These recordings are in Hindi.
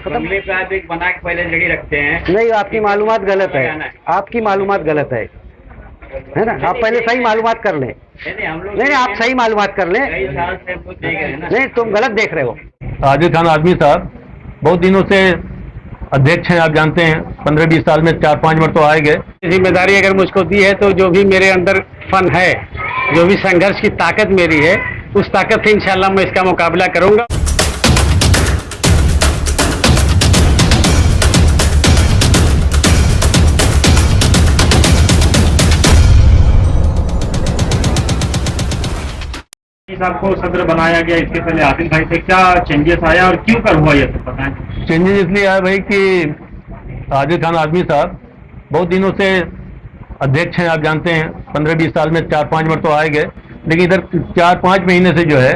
खत्म। बंगले पे आप एक बना के पहले लड़ी रखते हैं। नहीं, आपकी मालूमात गलत है, आपकी मालूमात गलत है ना। आप पहले सही मालूमात कर लें। हम लोग नहीं, आप सही मालूमात कर लें। कई साल से हमको देख रहे हैं ना। नहीं, तुम गलत देख रहे हो। आदिल खान आदमी साहब बहुत दिनों से अध्यक्ष हैं, आप जानते हैं। 15-20 साल में 4-5 बार तो आए गए। जिम्मेदारी अगर मुझको दी है तो जो भी मेरे अंदर फन है, जो भी संघर्ष की ताकत मेरी है, उस ताकत से इंशाल्लाह मैं इसका मुकाबला करूंगा। साहब को सदर बनाया गया, इसके पहले आदिल भाई से क्या चेंजेस आया और क्यों कर हुआ ये सब बताएं। चेंजेस इसलिए आया भाई कि आदिल खान आदमी साहब बहुत दिनों से अध्यक्ष हैं, आप जानते हैं। 15-20 साल में 4-5 बार तो आए गए, लेकिन इधर 4-5 महीने से जो है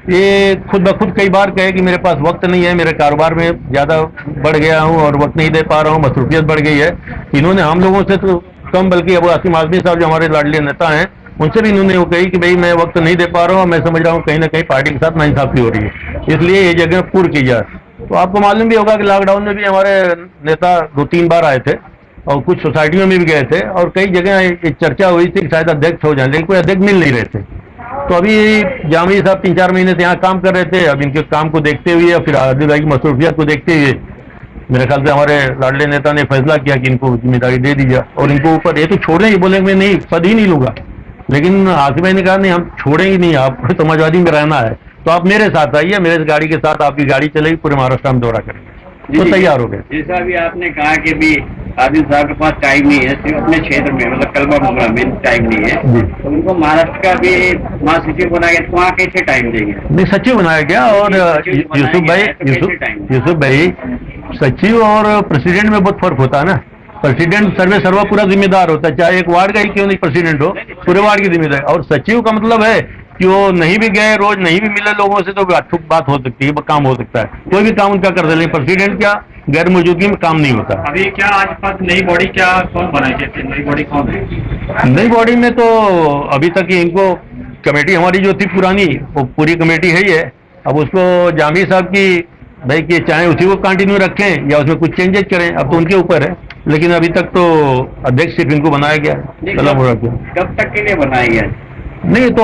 ये खुद ब खुद कई बार कहे कि मेरे पास वक्त नहीं है, मेरे कारोबार में ज़्यादा बढ़ गया हूँ और वक्त नहीं दे पा रहा हूँ, मसरूफियत बढ़ गई है। इन्होंने हम लोगों से तो कम, बल्कि अबू आसिम आजमी साहब जो हमारे लाडले नेता हैं, उनसे भी इन्होंने वो कही कि भाई मैं वक्त नहीं दे पा रहा हूँ, मैं समझ रहा हूँ कहीं ना कहीं पार्टी के साथ नाइंसाफी हो रही है, इसलिए ये जगह पूर्ण की जाए। तो आपको मालूम भी होगा कि लॉकडाउन में भी हमारे नेता 2-3 बार आए थे और कुछ सोसाइटियों में भी गए थे और कई जगह एक चर्चा हुई थी कि शायद अध्यक्ष हो जाए, लेकिन कोई अध्यक्ष मिल नहीं रहे थे। तो अभी जामी साहब 3-4 महीने से यहाँ काम कर रहे थे। अब इनके काम को देखते हुए और फिर आदिल भाई की मसरूफियत को देखते हुए मेरे ख्याल से हमारे लाडले नेता ने फैसला किया कि इनको जिम्मेदारी दे दी जाए और इनको ऊपर ये तो छोड़ेंगे, बोले मैं नहीं पद ही नहीं लूंगा, लेकिन आसिफ भाई ने कहा नहीं हम छोड़ेंगे नहीं, आप समाजवादी में रहना है तो आप मेरे साथ आइए, मेरे गाड़ी के साथ आपकी गाड़ी चलेगी, पूरे महाराष्ट्र में दौरा करेंगे। तो तैयार हो गए। जैसा भी आपने कहा कि भी आदिल साहब के पास टाइम नहीं है, सिर्फ अपने क्षेत्र में मतलब कलवा मुगला में टाइम नहीं है, तो उनको महाराष्ट्र का भी महासचिव बनाया गया, तो वहाँ कैसे टाइम देंगे? नहीं, सचिव बनाया गया और यूसुफ भाई सचिव और प्रेसिडेंट में बहुत फर्क होता है ना। प्रेसिडेंट सर्वे सर्वा पूरा जिम्मेदार होता है, चाहे एक वार्ड का ही क्यों नहीं प्रेसिडेंट हो, पूरे वार्ड की जिम्मेदारी। और सचिव का मतलब है कि वो नहीं भी गए, रोज नहीं भी मिले लोगों से तो बात हो सकती है, काम हो सकता है, कोई भी काम उनका कर दे, लेकिन प्रेसिडेंट क्या गैर मौजूदगी में काम नहीं होता। अभी क्या आज पद नई बॉडी क्या कौन बनाई जाती है, नई बॉडी कौन है? नई बॉडी में तो अभी तक इनको कमेटी हमारी जो थी पुरानी, वो पूरी कमेटी है ही है। अब उसको जामी साहब की भाई कि चाहे उसी को कंटिन्यू रखें या उसमें कुछ चेंजेस करें, अब तो उनके ऊपर है, लेकिन अभी तक तो अध्यक्ष सिर्फ इनको बनाया गया है। कब तक के लिए बनाया गया? नहीं तो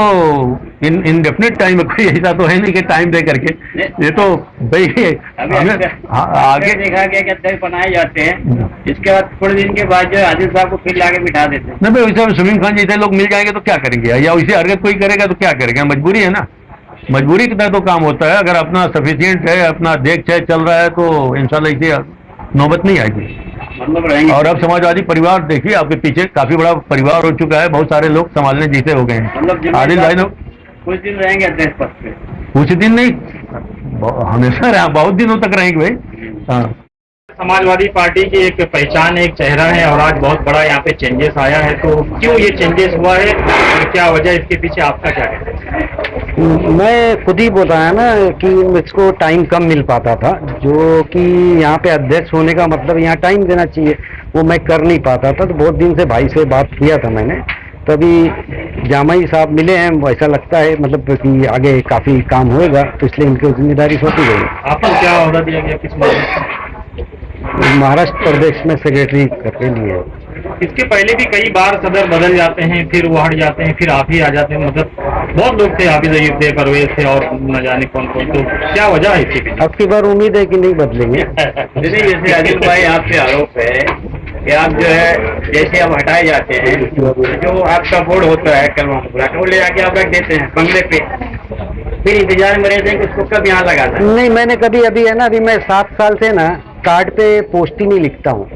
इनडेफिनेट टाइम कोई ऐसा तो है नहीं कि टाइम दे करके, ये तो भाई आगे देखा गया कि अध्यक्ष बनाए जाते हैं, इसके बाद थोड़े दिन के बाद जो आदिल साहब को फिर लाके बिठा देते हैं। नहीं भाई, वैसे समीम खान जैसे लोग मिल जाएंगे तो क्या करेंगे, या वैसे हरकत कोई करेगा तो क्या करेगा, मजबूरी है ना, मजबूरी के तहत तो काम होता है। अगर अपना सफिशियंट है, अपना अध्यक्ष है, चल रहा है तो इंशाल्लाह इसे नौबत नहीं आएगी। मतलब रहेंगे। और अब समाजवादी परिवार देखिए आपके पीछे काफी बड़ा परिवार हो चुका है, बहुत सारे लोग संभालने जैसे हो गए हैं। मतलब आदिल भाई कुछ दिन रहेंगे अध्यक्ष पद पे? कुछ दिन नहीं, हमेशा रहा, बहुत दिनों तक रहेंगे भाई। हाँ, समाजवादी पार्टी की एक पहचान, एक चेहरा है और आज बहुत बड़ा यहाँ पे चेंजेस आया है, तो क्यों ये चेंजेस हुआ है और क्या वजह इसके पीछे, आपका क्या है? मैं खुद ही बताया ना कि मुझको टाइम कम मिल पाता था, जो कि यहाँ पे अध्यक्ष होने का मतलब यहाँ टाइम देना चाहिए, वो मैं कर नहीं पाता था। तो बहुत दिन से भाई से बात किया था मैंने, तभी जामाई साहब मिले हैं, ऐसा लगता है मतलब कि आगे काफी काम होएगा, तो इसलिए इनकी जिम्मेदारी सौंपी गई। आपको क्या ओहदा दिया गया, किस बात? महाराष्ट्र प्रदेश में सेक्रेटरी करके लिए। इसके पहले भी कई बार सदर बदल जाते हैं, फिर वो हट जाते हैं, फिर आप ही आ जाते हैं, मतलब बहुत लोग थे, हाफिज अयूब थे, परवेज थे और न जाने कौन कौन, तो क्या वजह है इसके पीछे? अब की बार उम्मीद है कि नहीं बदलेंगे। जैसे आदिल भाई आपसे आरोप है कि आप जो है जैसे आप हटाए जाते हैं, जो आपका बोर्ड होता है कलवा मुगला, वो ले जाके आप रख देते हैं बंगले पे, फिर इंतजार में रहते हैं कि उसको कब यहाँ लगाना है। नहीं, मैंने कभी अभी है ना, अभी मैं 7 साल से ना कार्ड पे पोस्ट ही नहीं लिखता हूँ,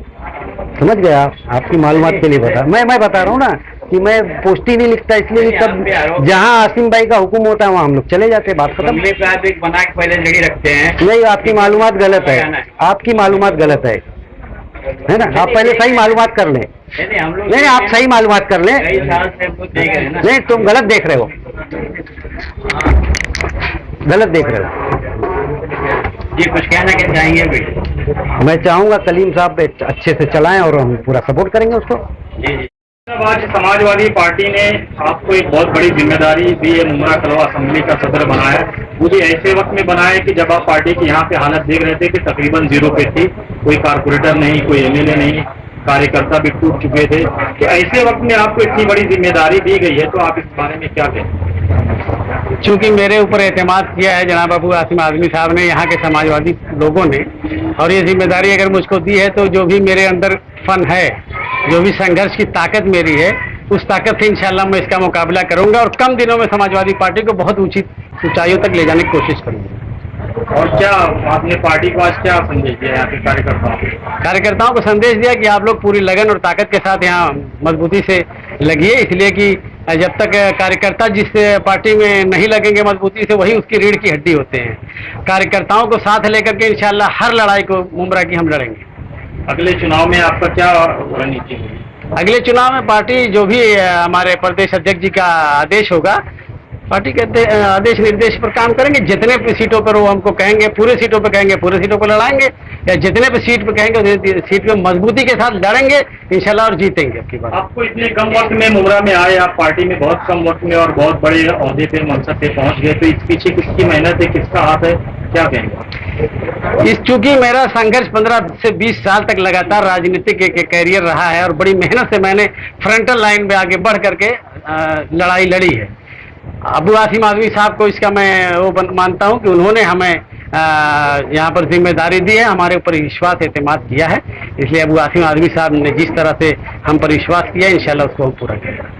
समझ गया? आपकी मालूमात के लिए बता, मैं बता रहा हूँ ना कि मैं पोस्ट ही नहीं लिखता, इसलिए तब जहाँ आसिम भाई का हुक्म होता है वहाँ हम लोग चले जाते हैं, बात खत्म। बंगले पे आप एक बना के पहले लड़ी रखते हैं। नहीं, आपकी मालूमात गलत है, आपकी मालूमात गलत है ना। आप पहले सही मालूमात कर लें। हम लोग नहीं, आप सही मालूमात कर लें। कई साल से हमको देख रहे हैं ना। नहीं, तुम गलत देख रहे हो, गलत देख रहे हो। ये कुछ कहना क्या चाहेंगे भाई? मैं चाहूंगा कलीम साहब अच्छे से चलाएं और हम पूरा सपोर्ट करेंगे उसको। जी जी। आज समाजवादी पार्टी ने आपको एक बहुत बड़ी जिम्मेदारी दी है, मुमरा कलवा असेंबली का सदर बनाया। वो भी ऐसे वक्त में बनाया कि जब आप पार्टी की यहाँ पे हालत देख रहे थे कि तकरीबन जीरो पे थी, कोई कारपोरेटर नहीं, कोई एमएलए नहीं, कार्यकर्ता भी टूट चुके थे। तो ऐसे वक्त में आपको इतनी बड़ी जिम्मेदारी दी गई है, तो आप इस बारे में क्या कहें? चूंकि मेरे ऊपर एतमाद किया है जनाब अबू आसिम आजमी साहब ने, यहाँ के समाजवादी लोगों ने, और ये जिम्मेदारी अगर मुझको दी है तो जो भी मेरे अंदर फन है, जो भी संघर्ष की ताकत मेरी है, उस ताकत से इंशाल्लाह मैं इसका मुकाबला करूंगा और कम दिनों में समाजवादी पार्टी को बहुत ऊंची ऊंचाइयों तक ले जाने की कोशिश करूंगा। और क्या आपने पार्टी को आज क्या संदेश दिया यहाँ के कार्यकर्ताओं को संदेश दिया कि आप लोग पूरी लगन और ताकत के साथ यहाँ मजबूती से लगिए, इसलिए कि जब तक कार्यकर्ता जिस पार्टी में नहीं लगेंगे मजबूती से, वही उसकी रीढ़ की हड्डी होते हैं। कार्यकर्ताओं को साथ लेकर के इंशाल्लाह हर लड़ाई को मुमरा की हम लड़ेंगे। अगले चुनाव में आपका क्या रणनीति है? अगले चुनाव में पार्टी जो भी हमारे प्रदेश अध्यक्ष जी का आदेश होगा, पार्टी के आदेश निर्देश पर काम करेंगे। जितने भी सीटों पर वो हमको कहेंगे, पूरे सीटों पर कहेंगे, पूरे सीटों पर लड़ाएंगे, या जितने भी सीट पर कहेंगे उतने सीट पे मजबूती के साथ लड़ेंगे इंशाल्लाह और जीतेंगे। आपकी बात, आपको इतने कम वक्त में मुमरा में आए, आप पार्टी में बहुत कम वक्त में और बहुत बड़े ओहदे पे, मनसब पे पहुंच गए, तो इस पीछे किसकी मेहनत है, किसका हाथ है, क्या कहेंगे? चूंकि मेरा संघर्ष 15 से 20 साल तक लगातार राजनीतिक कैरियर रहा है और बड़ी मेहनत से मैंने फ्रंटल लाइन में आगे बढ़ करके लड़ाई लड़ी है। अबू आसिम आजमी साहब को इसका मैं वो मानता हूं कि उन्होंने हमें यहाँ पर जिम्मेदारी दी है, हमारे ऊपर विश्वास एतमाद किया है, इसलिए अबू आसिम आजमी साहब ने जिस तरह से हम पर विश्वास किया इंशाल्लाह उसको हम पूरा करेंगे।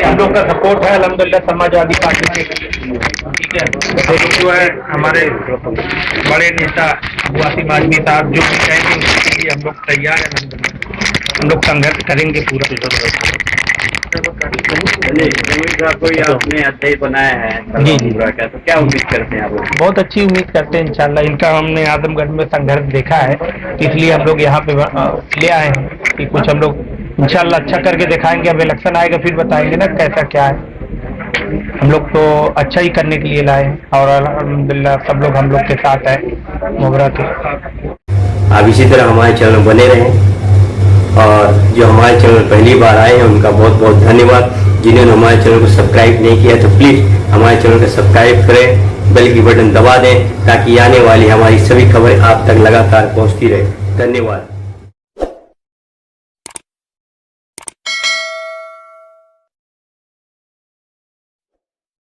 हम लोग का सपोर्ट है अल्हम्दुलिल्लाह समाजवादी पार्टी के, ठीक है। जो है हमारे बड़े नेता अबू आसिम आजमी साहब जो कहेंगे उसके लिए हम लोग तैयार हैं। अल्हम्दुलिल्लाह हम लोग संघर्ष करेंगे पूरा। कोई आपने अध्यक्ष बनाया है जी जी, का, तो क्या उम्मीद करते हैं आप? बहुत अच्छी उम्मीद करते हैं इंशाल्लाह। इनका हमने आजमगढ़ में संघर्ष देखा है, इसलिए हम लोग यहाँ पे ले आए हैं कि कुछ हम लोग इंशाल्लाह अच्छा करके दिखाएंगे। अब इलेक्शन आएगा फिर बताएंगे ना कैसा क्या है। हम लोग तो अच्छा ही करने के लिए लाए हैं और अल्हम्दुलिल्लाह सब लोग हम लोग के साथ है मोगरा के। आप इसी तरह हमारे चैनल बने रहें, और जो हमारे चैनल पहली बार आए हैं उनका बहुत बहुत धन्यवाद। जिन्होंने हमारे चैनल को सब्सक्राइब नहीं किया तो प्लीज़ हमारे चैनल को सब्सक्राइब करें, बेल की बटन दबा दें ताकि आने वाली हमारी सभी खबरें आप तक लगातार पहुंचती रहे। धन्यवाद।